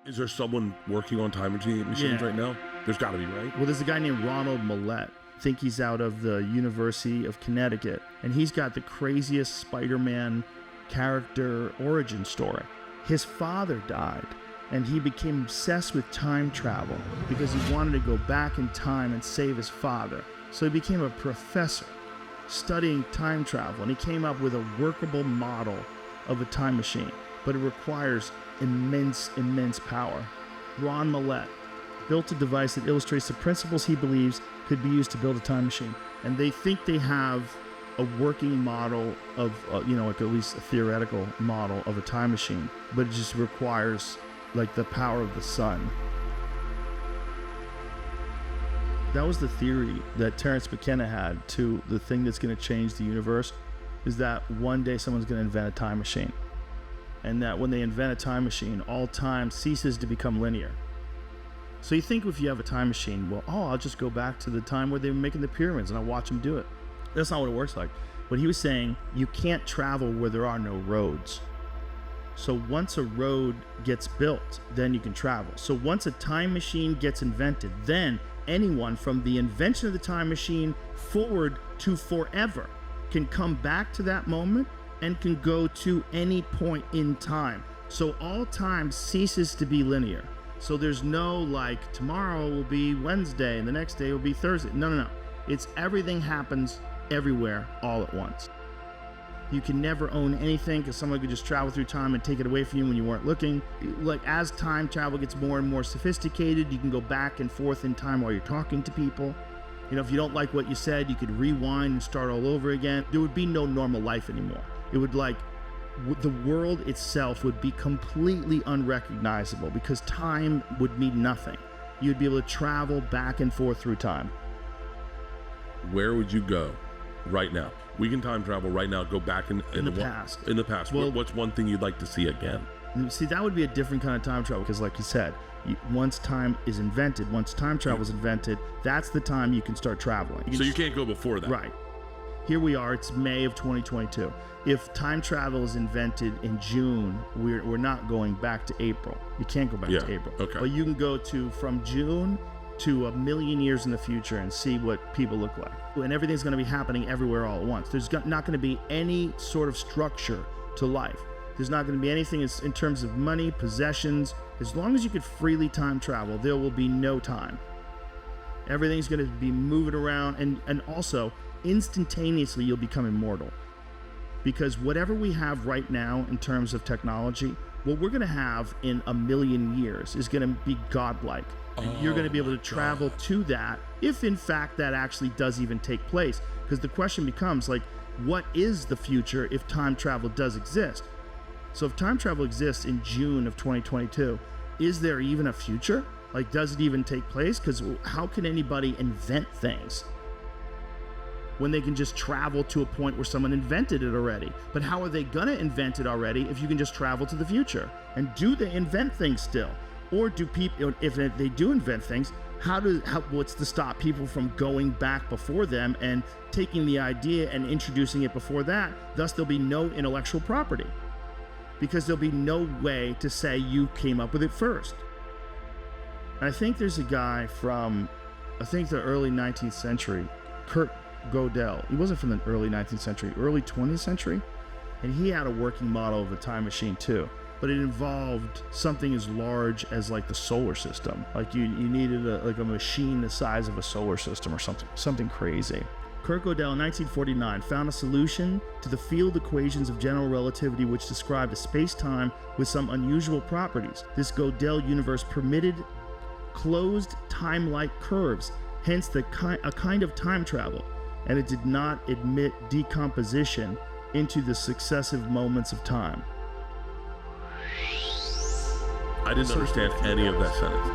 Is there someone working on time machines right now? There's got to be, right? Well, there's a guy named Ronald Mallett. I think he's out of the University of Connecticut. And he's got the craziest Spider-Man character origin story. His father died, and he became obsessed with time travel because he wanted to go back in time and save his father. So he became a professor studying time travel, and he came up with a workable model of a time machine, but it requires immense power. Ron Mallett built a device that illustrates the principles he believes could be used to build a time machine, and they think they have a working model of, like at least a theoretical model of a time machine, but it just requires like the power of the sun. That was the theory that Terence McKenna had to the thing that's going to change the universe, is that one day someone's going to invent a time machine. And that when they invent a time machine, all time ceases to become linear. So you think if you have a time machine, well, I'll just go back to the time where they were making the pyramids and I'll watch them do it. That's not what it works like. What he was saying, you can't travel where there are no roads. So once a road gets built, then you can travel. So once a time machine gets invented, then anyone from the invention of the time machine forward to forever can come back to that moment and can go to any point in time. So all time ceases to be linear. So there's no like tomorrow will be Wednesday and the next day will be Thursday. No. It's everything happens everywhere all at once. You can never own anything because someone could just travel through time and take it away from you when you weren't looking. Like as time travel gets more and more sophisticated, you can go back and forth in time while you're talking to people. If you don't like what you said, you could rewind and start all over again. There would be no normal life anymore. It would the world itself would be completely unrecognizable because time would mean nothing. You'd be able to travel back and forth through time. Where would you go right now? We can time travel right now, go back in the past. In the past. Well, what's one thing you'd like to see again? See, that would be a different kind of time travel because like you said, once time is invented, once time travel is invented, that's the time you can start traveling. You can't go before that. Right. Here we are, it's May of 2022. If time travel is invented in June, we're not going back to April. You can't go back to April. Okay. But you can go from June to 1,000,000 years in the future and see what people look like. And everything's going to be happening everywhere all at once. There's not going to be any sort of structure to life. There's not going to be anything in terms of money, possessions. As long as you could freely time travel, there will be no time. Everything's going to be moving around, and also instantaneously you'll become immortal. Because whatever we have right now in terms of technology, what we're going to have in 1,000,000 years is going to be godlike. And you're going to be able to travel to that if in fact that actually does even take place. Because the question becomes like, what is the future if time travel does exist? So if time travel exists in June of 2022, is there even a future? Like, does it even take place? Because how can anybody invent things when they can just travel to a point where someone invented it already? But how are they gonna invent it already if you can just travel to the future? And do they invent things still? Or do people, if they do invent things, what's to stop people from going back before them and taking the idea and introducing it before that? Thus, there'll be no intellectual property because there'll be no way to say you came up with it first. And I think there's a guy from, the early 19th century, Kurt Gödel. He wasn't from the early 19th century, early 20th century, and he had a working model of a time machine too. But it involved something as large as like the solar system. Like you needed a machine the size of a solar system or something crazy. Kurt Gödel in 1949 found a solution to the field equations of general relativity which described a space-time with some unusual properties. This Gödel universe permitted closed time-like curves, hence a kind of time travel, and it did not admit decomposition into the successive moments of time. I didn't understand any of that sentence.